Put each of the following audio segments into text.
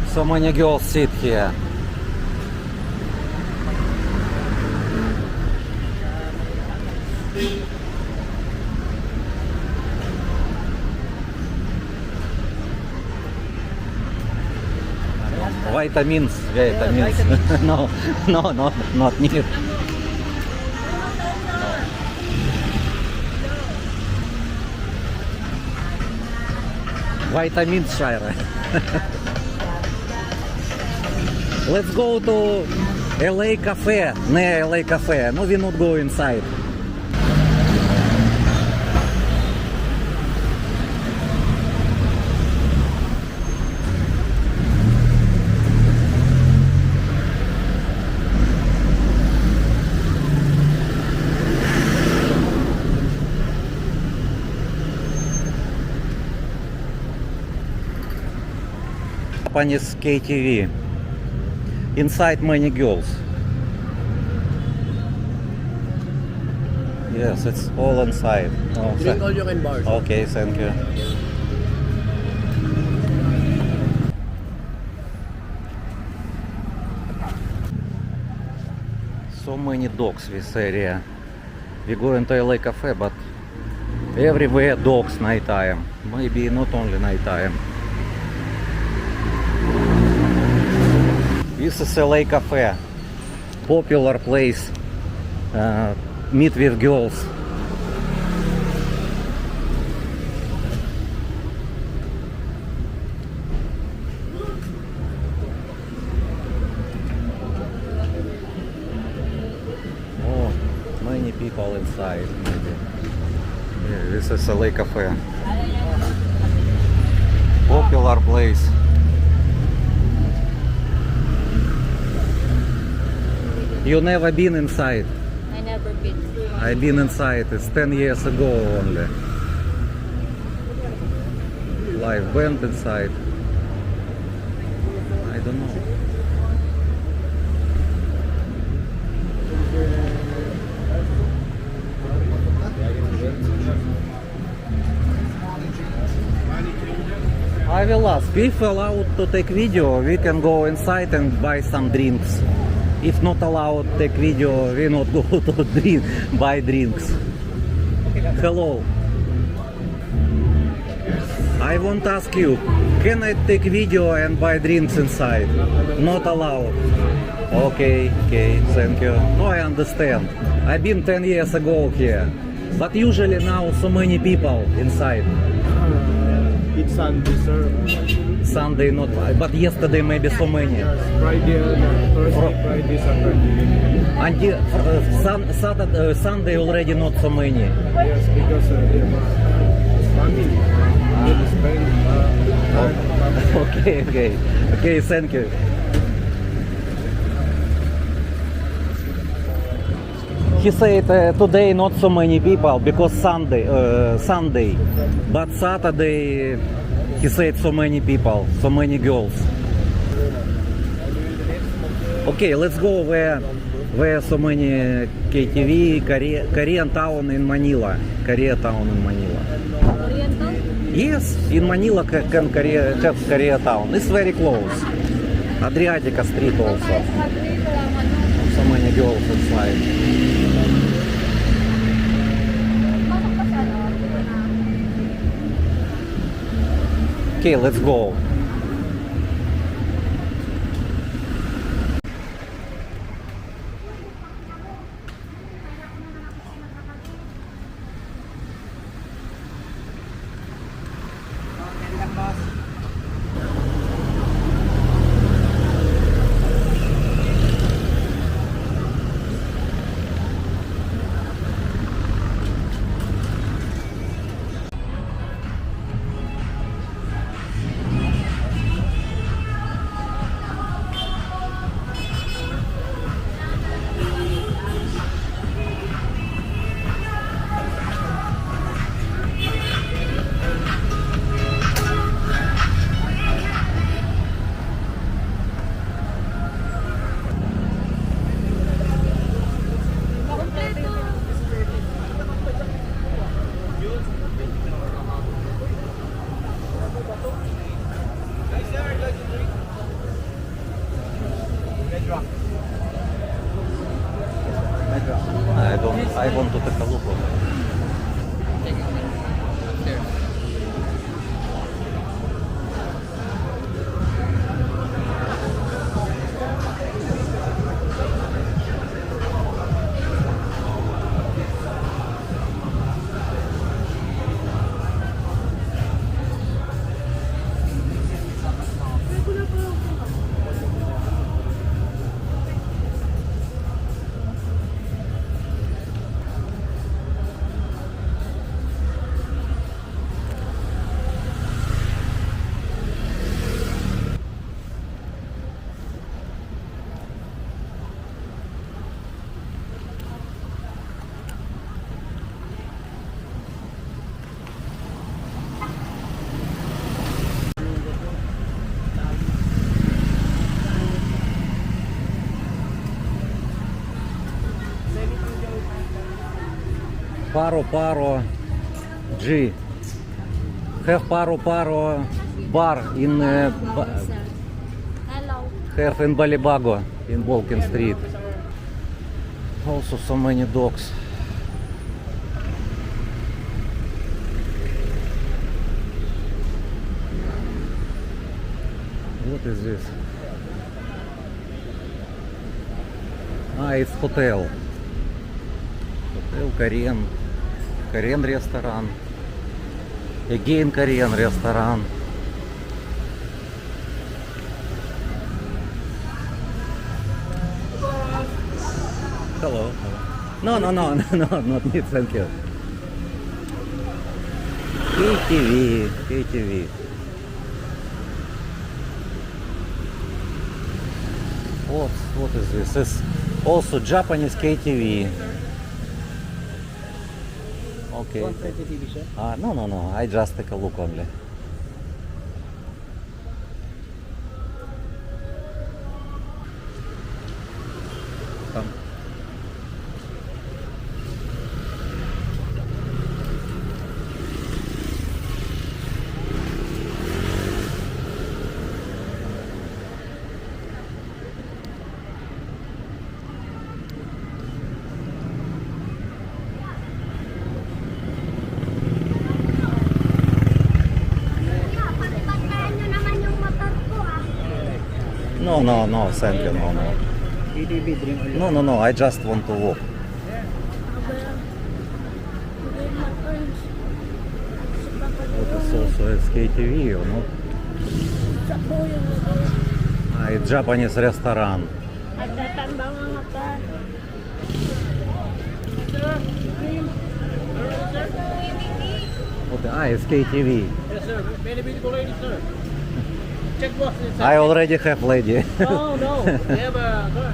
So many girls sit here. Vitamins. No, not need. Vitamins, Shire. Let's go to LA Cafe, near LA Cafe. No, we not go inside. Japanese KTV. Inside many girls. Yes, it's all inside. Oh, Drink all you can bar. okay, thank you. So many dogs this area. We go into LA Cafe, but everywhere dogs nighttime. Maybe not only nighttime. This is LA Cafe, popular place, meet with girls. Oh, many people inside, maybe. Yeah, this is LA Cafe, popular place. You never been inside? I never been. I've been inside. It's 10 years ago only. Live band inside. I don't know. I will ask. If allowed to take video, we can go inside and buy some drinks. If not allowed to take video, we not go to buy drinks. Hello. I want to ask you, can I take video and buy drinks inside? Not allowed. Okay, thank you. No, I understand. I've been 10 years ago here. But usually now so many people inside. It's Sunday, sir. Sunday not, but yesterday maybe so many. Friday, Thursday, Friday, Saturday. Until Saturday, Sunday already not so many. Yes, because money will spend. Okay, thank you. He said today not so many people because Sunday, but Saturday he said so many people, so many girls. Okay, let's go where so many KTV, Korean town in Manila. Korean town in Manila. Korean town? Yes, in Manila can have Korea town. It's very close. Adriatica Street also. So many girls inside. Okay, let's go. I want to take a look on it. Paro G. Have Paro bar in Hello. have in Balibago in Walking Street. Also so many dogs. What is this? It's hotel. Hotel Korean restaurant. Again Korean restaurant. Hello. No, not me, thank you. KTV. What is this? It's also Japanese KTV. Okay. No. I just take a look only. Come. No, thank you, no. KTV drink. No, I just want to walk. What is also is KTV, no? It's Japanese restaurant. It's KTV. Yes, sir. Very beautiful lady, sir. Check box inside. I already have lady. No. We have a girl.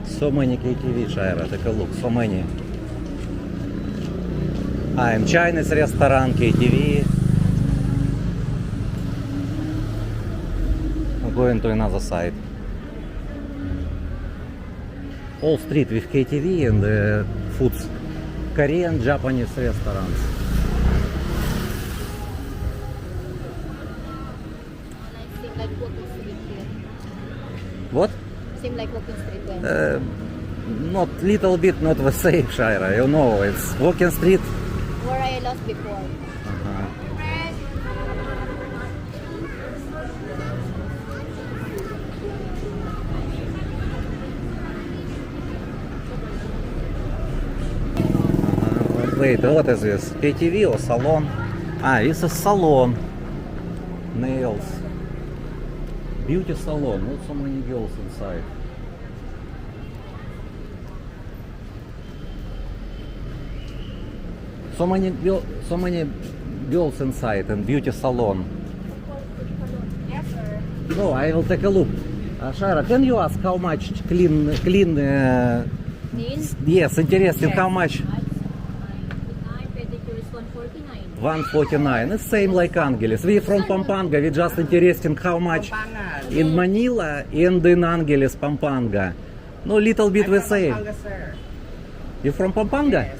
So many KTV, Shaira, take a look, so many. I'm Chinese restaurant, KTV. We're going to another side. All street with KTV and foods. Korean, Japanese restaurants. Seem like walking street here. What? Seem like walking street there. Not little bit, not the same, Shaira. You know, it's walking street. Where I lost before. Wait, what is this? KTV or salon? It's a salon. Nails. Beauty salon. Not so many girls inside. So many girls inside and beauty salon. Yes, sir. No, I will take a look. Shaira, can you ask how much clean? Neil? Yes, interesting. How much? Pedicure is 149. 149. It's same like Angeles. We from Pampanga. We just interesting how much in Manila and in Angeles, Pampanga. No, little bit the same. You from Pampanga? Yes.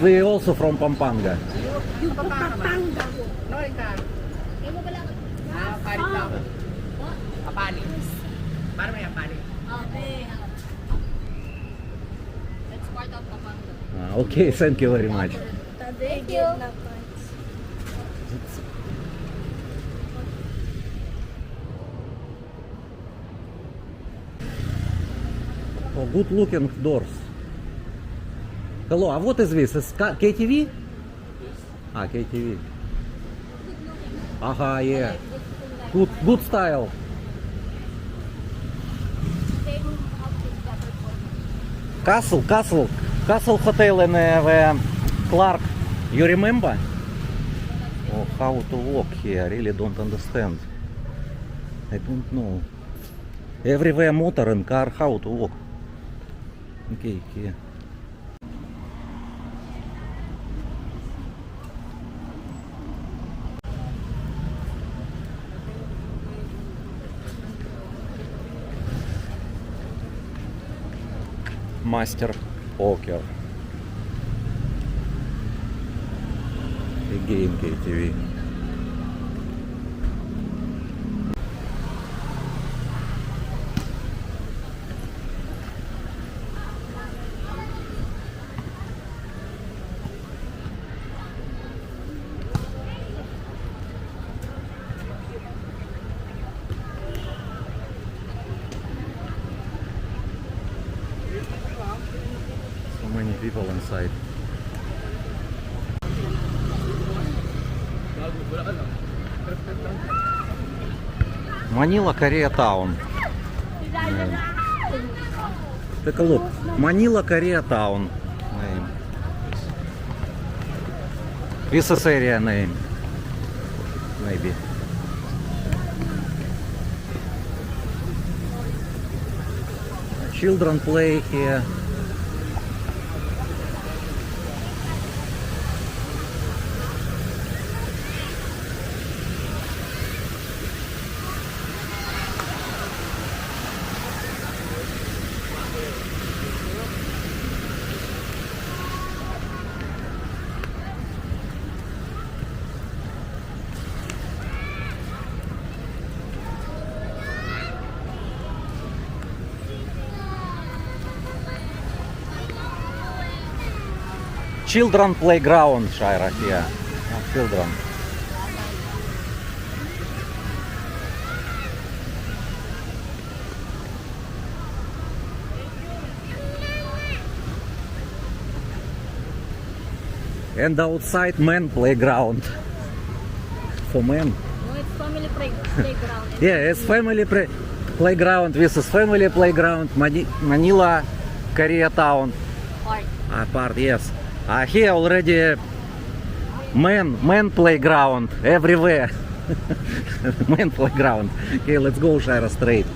We also from Pampanga. You Pampanga. Okay. That's part of Pampanga. Okay, thank you very much. Thank you. Oh, good looking doors. Hello, what is this? Is KTV? Ah, KTV. Aha, yeah. Good style. Castle Hotel in Clark. You remember? Oh, how to walk here? I really don't understand. I don't know. Everywhere motor and car, how to walk? Okay, here. Master Poker. Again KTV. So many people inside. Manila Koreatown. Take a look. Manila Koreatown name. This is area name. Maybe. Children play here. Children playground, Shaira, here. Oh, children. And outside men playground. For men. No, it's family playground. Yeah, it's family playground. This is family playground. Manila Koreatown. Park. Part, yes. Here already men playground everywhere. Men playground. Okay, let's go, Shaira, straight.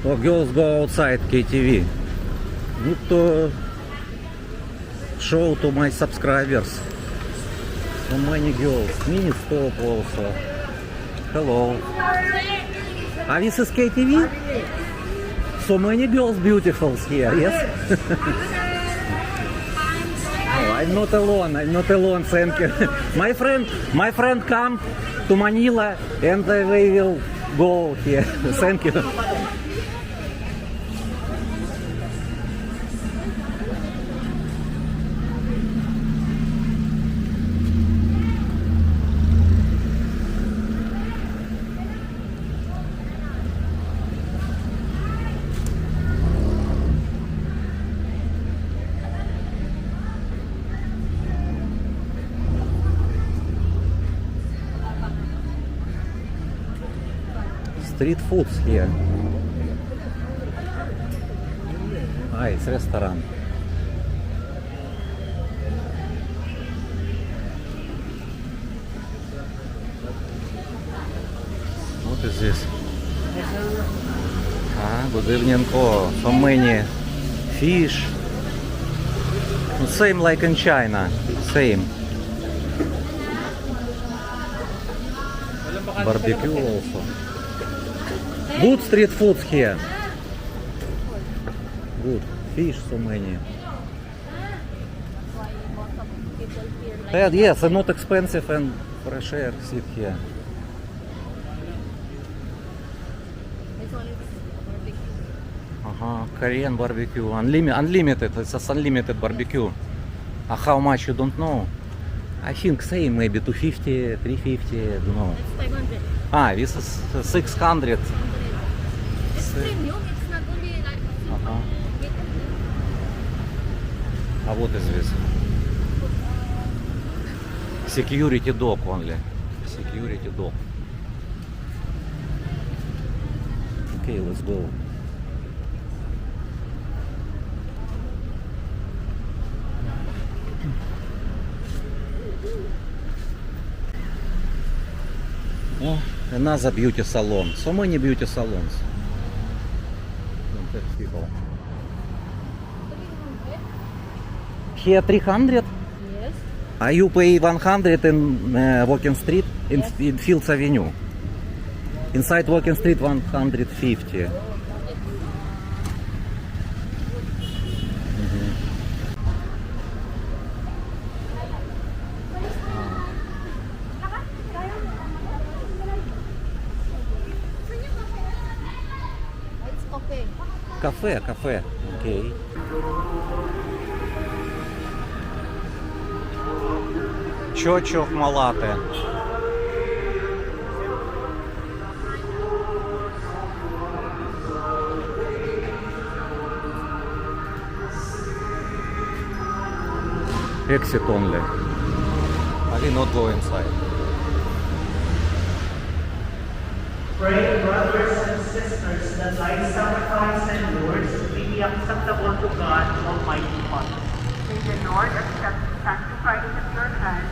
Oh, girls go outside KTV. Need to show to my subscribers. So many girls. Mini stop also. Hello. This is KTV? So many girls beautiful here, yes? Oh, I'm not alone, thank you. My friend come to Manila and we will go here. Thank you. Street foods here. It's restaurant. What is this? Good evening. Oh, so many fish. Same like in China. Same. Barbecue also. Good street foods here. Good. Fish so many. Yes, and not expensive and fresh air sit here. Korean barbecue. Unlimited. It's unlimited barbecue. How much you don't know? I think same, maybe 250, 350, I don't know. It's 500. This is 600. It's premium. It's not only like What is this? Security dog only. Security dog. Okay, let's go. Oh, another beauty salon. So many beauty salons. Contact people. Here 300? Yes. You pay 100 in Walking Street in Fields Avenue. Inside Walking Street 150. It's okay. Cafe. Okay. Church of Malate. Exit only. I will not go inside. Pray, brothers and sisters, that thy sacrifice and yours may be acceptable to God, Almighty Father. May the Lord accept the sacrifice of your hands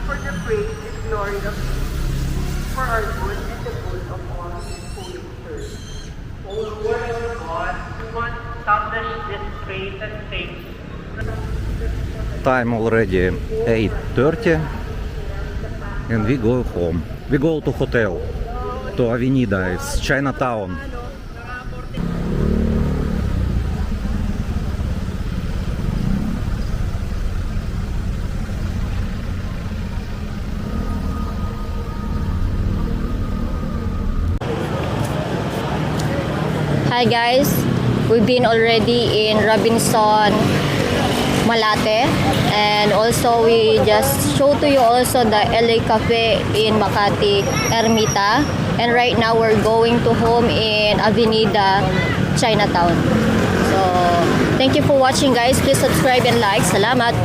for the praise and glory of His name, for our good and the good of all His holy church. O Lord our God, who once established this faith and faith, Time already 8:30 and we go home. We go to hotel, to Avenida, it's Chinatown. Hi guys, we've been already in Robinson Malate, and also we just show to you also the LA Cafe in Makati Ermita, and right now we're going to home in Avenida Chinatown. So thank you for watching guys, please subscribe and like. Salamat.